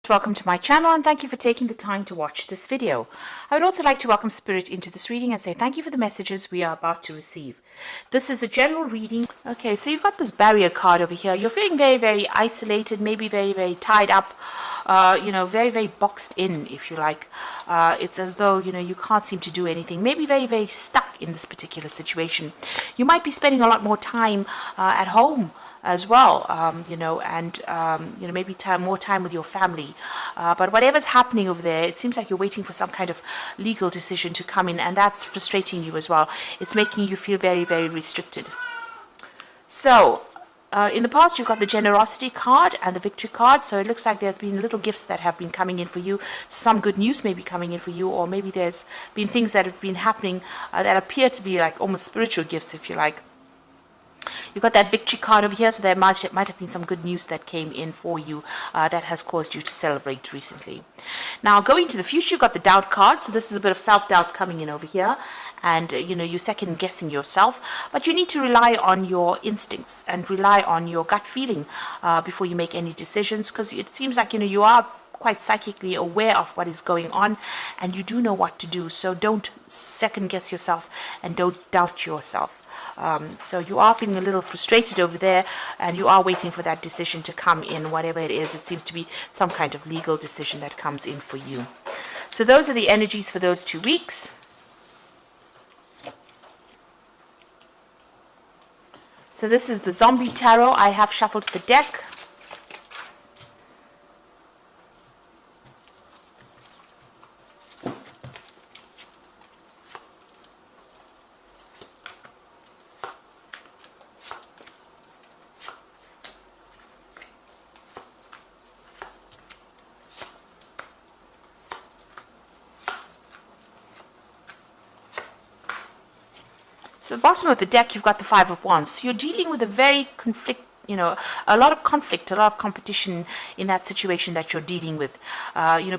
Welcome to my channel and thank you for taking the time to watch this video. I would also like to welcome Spirit into this reading and say thank you for the messages we are about to receive. This is a general reading. Okay, so you've got this barrier card over here. You're feeling very, very isolated, maybe very, very tied up, very, very boxed in, if you like. It's as though, you can't seem to do anything. Maybe very, very stuck in this particular situation. You might be spending a lot more time at home as well, maybe more time with your family. But whatever's happening over there, it seems like you're waiting for some kind of legal decision to come in, and that's frustrating you as well. It's making you feel very, very restricted. So, in the past, you've got the generosity card and the victory card, so it looks like there's been little gifts that have been coming in for you. Some good news may be coming in for you, or maybe there's been things that have been happening that appear to be like almost spiritual gifts, if you like. You've got that victory card over here, so there might have been some good news that came in for you that has caused you to celebrate recently. Now, going to the future, you've got the doubt card, so this is a bit of self-doubt coming in over here, and you're second-guessing yourself, but you need to rely on your instincts and rely on your gut feeling before you make any decisions, because it seems like you are quite psychically aware of what is going on, and you do know what to do, so don't second-guess yourself and don't doubt yourself. So you are feeling a little frustrated over there, and you are waiting for that decision to come in, whatever it is. It seems to be some kind of legal decision that comes in for you. So those are the energies for those 2 weeks. So this is the Zombie Tarot. I have shuffled the deck. So at the bottom of the deck, you've got the Five of Wands. So you're dealing with a very a lot of conflict, a lot of competition in that situation that you're dealing with.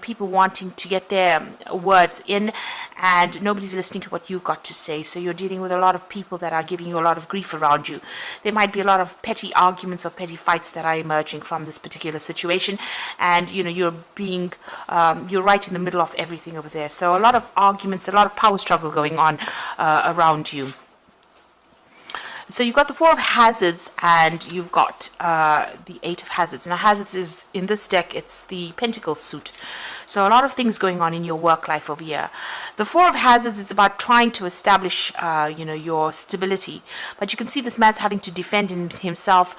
People wanting to get their words in, and nobody's listening to what you've got to say. So you're dealing with a lot of people that are giving you a lot of grief around you. There might be a lot of petty arguments or petty fights that are emerging from this particular situation, and you're right in the middle of everything over there. So a lot of arguments, a lot of power struggle going on around you. So you've got the Four of Hazards, and you've got the Eight of Hazards. Now, Hazards is, in this deck, it's the Pentacles suit. So a lot of things going on in your work life over here. The Four of Hazards is about trying to establish, your stability. But you can see this man's having to defend himself.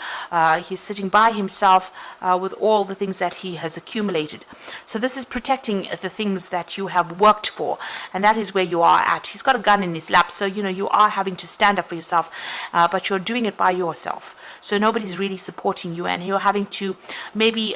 He's sitting by himself with all the things that he has accumulated. So this is protecting the things that you have worked for. And that is where you are at. He's got a gun in his lap. So, you are having to stand up for yourself. But you're doing it by yourself. So nobody's really supporting you, and you're having to maybe,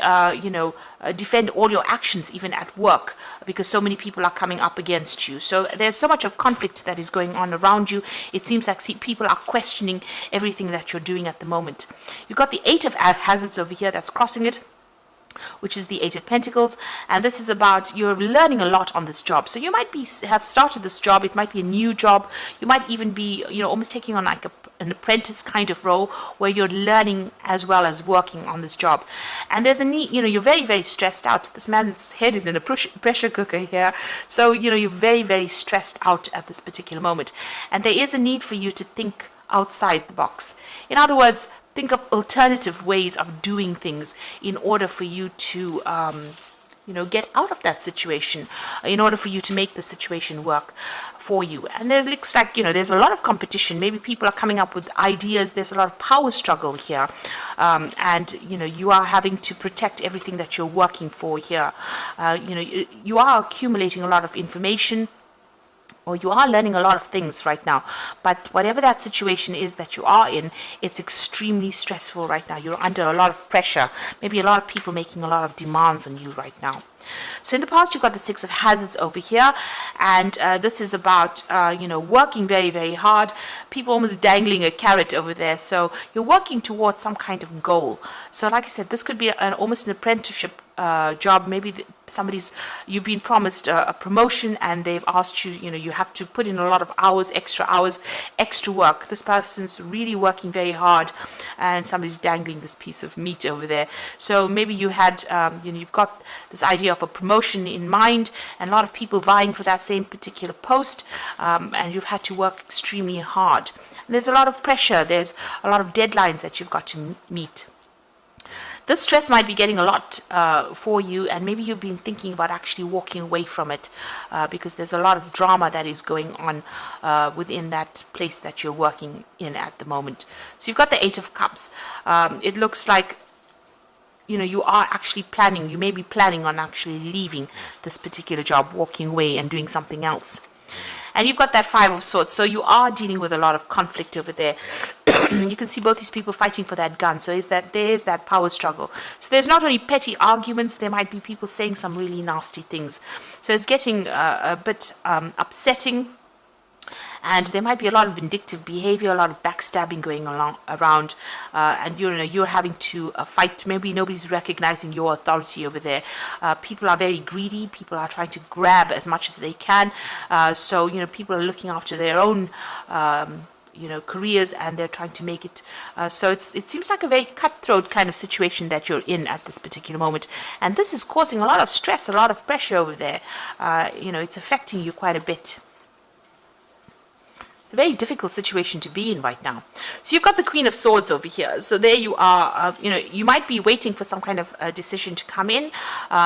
defend all your actions even at work, because so many people are coming up against you. So there's so much of conflict that is going on around you. It seems like people are questioning everything that you're doing at the moment. You've got the Eight of Hazards over here that's crossing it, which is the Eight of Pentacles, and this is about you're learning a lot on this job. So you might have started this job. It might be a new job. You might even be almost taking on like an apprentice kind of role where you're learning as well as working on this job. And there's a need, you're very, very stressed out. This man's head is in a pressure cooker here. So, you're very, very stressed out at this particular moment. And there is a need for you to think outside the box. In other words, think of alternative ways of doing things in order for you to get out of that situation, in order for you to make the situation work for you. And it looks like, there's a lot of competition. Maybe people are coming up with ideas. There's a lot of power struggle here. And, you are having to protect everything that you're working for here. You are accumulating a lot of information, or you are learning a lot of things right now. But whatever that situation is that you are in, it's extremely stressful right now. You're under a lot of pressure. Maybe a lot of people making a lot of demands on you right now. So in the past, you've got the Six of Hazards over here, and this is about, working very, very hard. People almost dangling a carrot over there. So you're working towards some kind of goal. So like I said, this could be almost an apprenticeship job. Maybe you've been promised a promotion, and they've asked you, you have to put in a lot of hours, extra work. This person's really working very hard, and somebody's dangling this piece of meat over there. So maybe you had, you've got this idea of a promotion in mind, and a lot of people vying for that same particular post, and you've had to work extremely hard. And there's a lot of pressure. There's a lot of deadlines that you've got to meet. This stress might be getting a lot for you, and maybe you've been thinking about actually walking away from it because there's a lot of drama that is going on within that place that you're working in at the moment. So you've got the Eight of Cups. It looks like you are actually planning. You may be planning on actually leaving this particular job, walking away and doing something else. And you've got that Five of Swords, so you are dealing with a lot of conflict over there. You can see both these people fighting for that gun, so there's that power struggle. So there's not only petty arguments, there might be people saying some really nasty things. So it's getting a bit upsetting, and there might be a lot of vindictive behavior, a lot of backstabbing going around, and you're having to fight. Maybe nobody's recognizing your authority over there. People are very greedy. People are trying to grab as much as they can. So people are looking after their own careers, and they're trying to make it. So it seems like a very cutthroat kind of situation that you're in at this particular moment, and this is causing a lot of stress, a lot of pressure over there. It's affecting you quite a bit. It's a very difficult situation to be in right now. So you've got the Queen of Swords over here. So there you are. You might be waiting for some kind of decision to come in.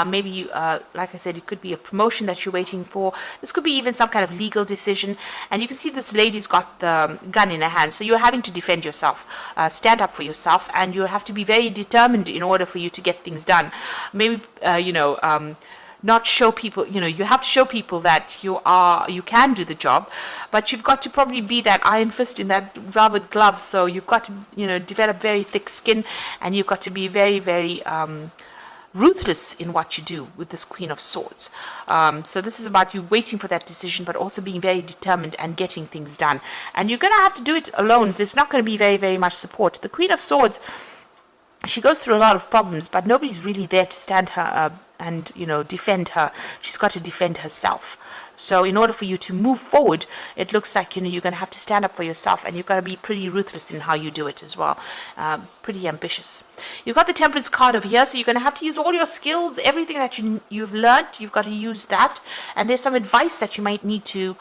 Maybe, like I said, it could be a promotion that you're waiting for. This could be even some kind of legal decision. And you can see this lady's got the gun in her hand. So you're having to defend yourself, stand up for yourself, and you have to be very determined in order for you to get things done. Maybe, not show people, you have to show people that you can do the job, but you've got to probably be that iron fist in that velvet glove. So you've got to, develop very thick skin, and you've got to be very, very ruthless in what you do with this Queen of Swords. So this is about you waiting for that decision, but also being very determined and getting things done. And you're going to have to do it alone. There's not going to be very, very much support. The Queen of Swords, she goes through a lot of problems, but nobody's really there to stand her up and defend her. She's got to defend herself. So in order for you to move forward, it looks like you're going to have to stand up for yourself, and you've got to be pretty ruthless in how you do it as well. Pretty ambitious. You've got the Temperance card over here, so you're going to have to use all your skills, everything that you've learned. You've got to use that, and there's some advice that you might need to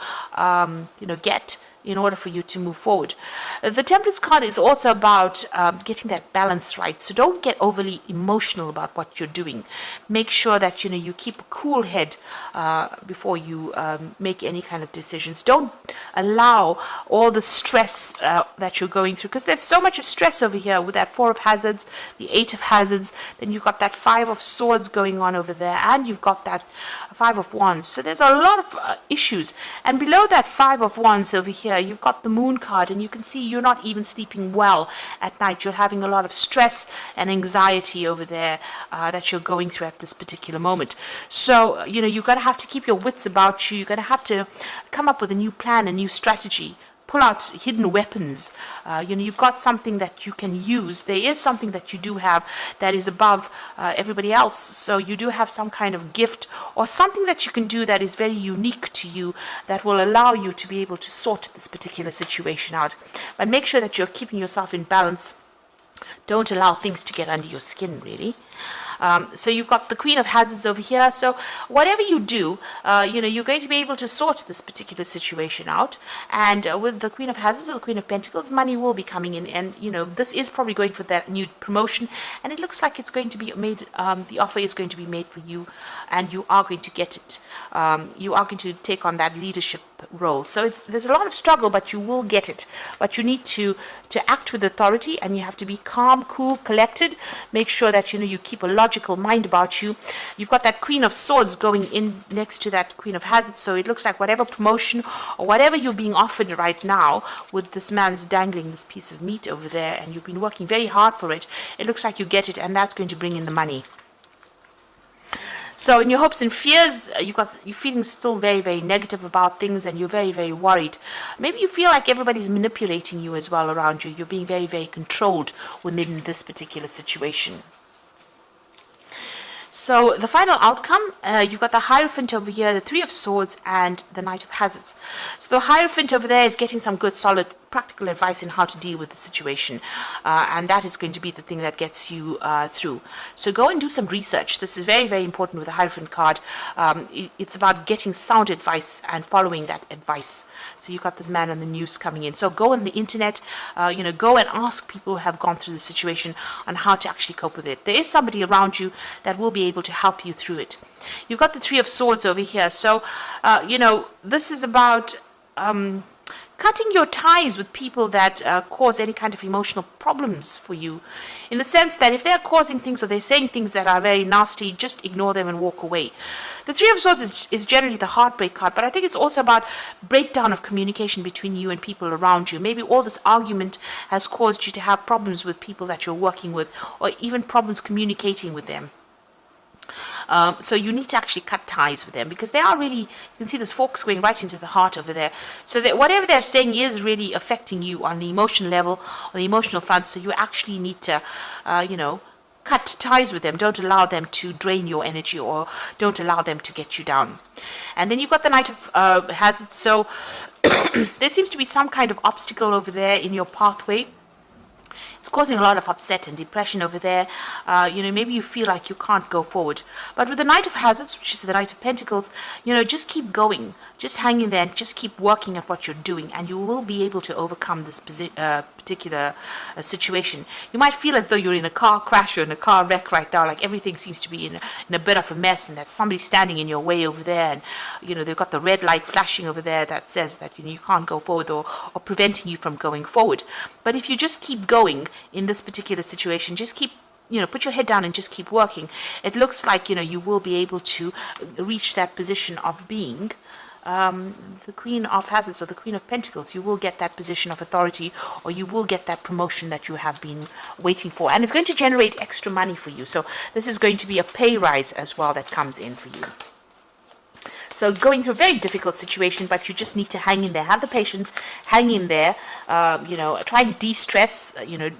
get in order for you to move forward. The Temperance card is also about getting that balance right. So don't get overly emotional about what you're doing. Make sure that you keep a cool head before you make any kind of decisions. Don't allow all the stress that you're going through, because there's so much of stress over here with that Four of Hazards, the Eight of Hazards, then you've got that Five of Swords going on over there, and you've got that Five of Wands. So there's a lot of issues. And below that Five of Wands over here, you've got the Moon card, and you can see you're not even sleeping well at night. You're having a lot of stress and anxiety over there that you're going through at this particular moment. So, you're going to have to keep your wits about you. You're going to have to come up with a new plan, a new strategy. Pull out hidden weapons. You've got something that you can use. There is something that you do have that is above everybody else. So you do have some kind of gift or something that you can do that is very unique to you, that will allow you to be able to sort this particular situation out. But make sure that you're keeping yourself in balance. Don't allow things to get under your skin, really. So you've got the Queen of Hazards over here. So whatever you do, you're going to be able to sort this particular situation out. And with the Queen of Hazards or the Queen of Pentacles, money will be coming in. And, this is probably going for that new promotion. And it looks like it's going to be made, the offer is going to be made for you. And you are going to get it. You are going to take on that leadership role. So there's a lot of struggle, but you will get it. But you need to act with authority, and you have to be calm, cool, collected. Make sure that you keep a logical mind about you. You've got that Queen of Swords going in next to that Queen of Hazards. So it looks like whatever promotion or whatever you're being offered right now, with this man's dangling this piece of meat over there, and you've been working very hard for it, it looks like you get it, and that's going to bring in the money. So in your hopes and fears, you're feeling still very, very negative about things, and you're very, very worried. Maybe you feel like everybody's manipulating you as well around you. You're being very, very controlled within this particular situation. So the final outcome, you've got the Hierophant over here, the Three of Swords, and the Knight of Hazards. So the Hierophant over there is getting some good, solid, practical advice in how to deal with the situation, and that is going to be the thing that gets you through. So go and do some research. This is very, very important with the Hierophant card. It's about getting sound advice and following that advice. So you've got this man on the news coming in. So go on the internet, go and ask people who have gone through the situation on how to actually cope with it. There is somebody around you that will be able to help you through it. You've got the Three of Swords over here. So, this is about cutting your ties with people that cause any kind of emotional problems for you, in the sense that if they're causing things or they're saying things that are very nasty, just ignore them and walk away. The Three of Swords is generally the heartbreak card, but I think it's also about breakdown of communication between you and people around you. Maybe all this argument has caused you to have problems with people that you're working with, or even problems communicating with them. So you need to actually cut ties with them, because they are really, you can see this forks going right into the heart over there. So that whatever they're saying is really affecting you on the emotional level, on the emotional front. So you actually need to, cut ties with them. Don't allow them to drain your energy, or don't allow them to get you down. And then you've got the Knight of Hazards. So there seems to be some kind of obstacle over there in your pathway. It's causing a lot of upset and depression over there. Maybe you feel like you can't go forward. But with the Knight of Hazards, which is the Knight of Pentacles, just keep going. Just hang in there and just keep working at what you're doing, and you will be able to overcome this particular situation. You might feel as though you're in a car crash or in a car wreck right now, like everything seems to be in a bit of a mess, and that somebody's standing in your way over there, and they've got the red light flashing over there that says that you can't go forward, or preventing you from going forward. But if you just keep going in this particular situation, just keep put your head down and just keep working, it looks like you will be able to reach that position of being the Queen of Hazards, or the Queen of Pentacles. You will get that position of authority, or you will get that promotion that you have been waiting for, and it's going to generate extra money for you. So this is going to be a pay rise as well that comes in for you. So going through a very difficult situation, but you just need to hang in there. Have the patience, hang in there, try and de-stress,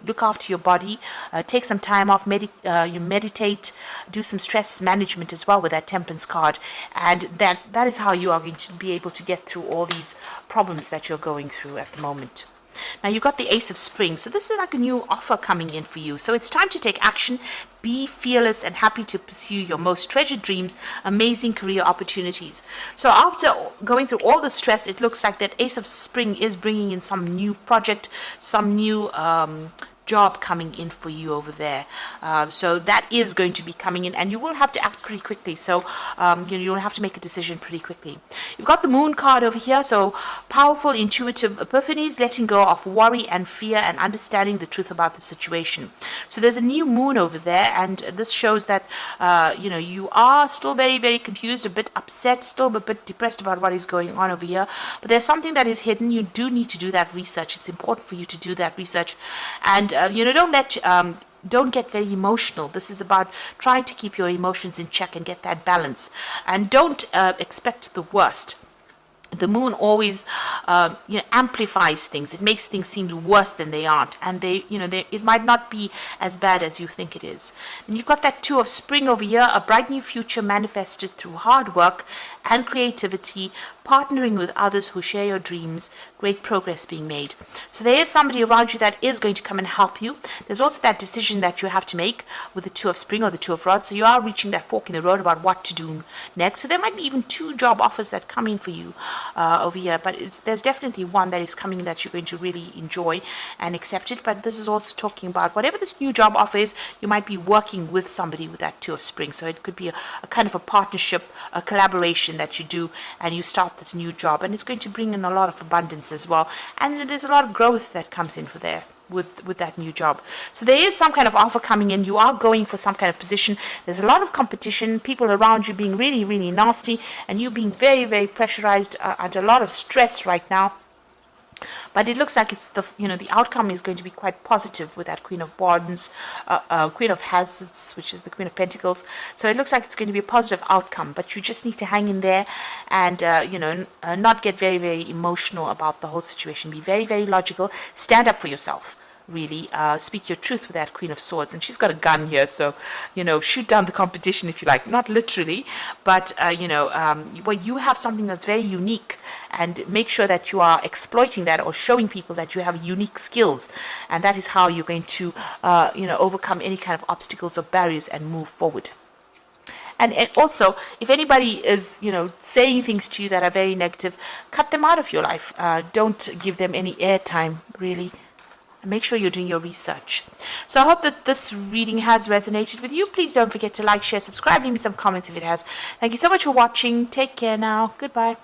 look after your body, take some time off, meditate, do some stress management as well with that Temperance card. And that is how you are going to be able to get through all these problems that you're going through at the moment. Now you've got the Ace of Spring. So this is like a new offer coming in for you. So it's time to take action. Be fearless and happy to pursue your most treasured dreams, amazing career opportunities. So after going through all the stress, it looks like that Ace of Spring is bringing in some new project, some new job coming in for you over there. So that is going to be coming in, and you will have to act pretty quickly. So you'll have to make a decision pretty quickly. You've got the Moon card over here. So powerful, intuitive epiphanies, letting go of worry and fear, and understanding the truth about the situation. So there's a new moon over there, and this shows that you are still very, very confused, a bit upset, still a bit depressed about what is going on over here. But there's something that is hidden. You do need to do that research. It's important for you to do that research, and don't get very emotional. This is about trying to keep your emotions in check and get that balance, and don't expect the worst. The moon always amplifies things. It makes things seem worse than they aren't, and it might not be as bad as you think it is. And you've got that Two of Spring over here, a bright new future manifested through hard work and creativity, partnering with others who share your dreams, great progress being made. So there is somebody around you that is going to come and help you. There's also that decision that you have to make with the Two of Spring or the Two of Rods. So you are reaching that fork in the road about what to do next. So there might be even 2 job offers that come in for you over here, but there's definitely one that is coming that you're going to really enjoy and accept it. But this is also talking about whatever this new job offer is, you might be working with somebody with that Two of Spring. So it could be a kind of a partnership, a collaboration that you do, and you start this new job, and it's going to bring in a lot of abundance as well, and there's a lot of growth that comes in for there with that new job. So there is some kind of offer coming in. You are going for some kind of position. There's a lot of competition, people around you being really, really nasty, and you being very, very pressurized under a lot of stress right now. But it looks like it's the outcome is going to be quite positive with that Queen of Wands, Queen of Hazards, which is the Queen of Pentacles. So it looks like it's going to be a positive outcome, but you just need to hang in there and not get very, very emotional about the whole situation. Be very, very logical. Stand up for yourself. really. Speak your truth with that Queen of Swords. And she's got a gun here, so, shoot down the competition if you like. Not literally, but, well, you have something that's very unique, and make sure that you are exploiting that or showing people that you have unique skills. And that is how you're going to, overcome any kind of obstacles or barriers and move forward. And also, if anybody is, saying things to you that are very negative, cut them out of your life. Don't give them any airtime, really. And make sure you're doing your research. So I hope that this reading has resonated with you. Please don't forget to like, share, subscribe, leave me some comments if it has. Thank you so much for watching. Take care now. Goodbye.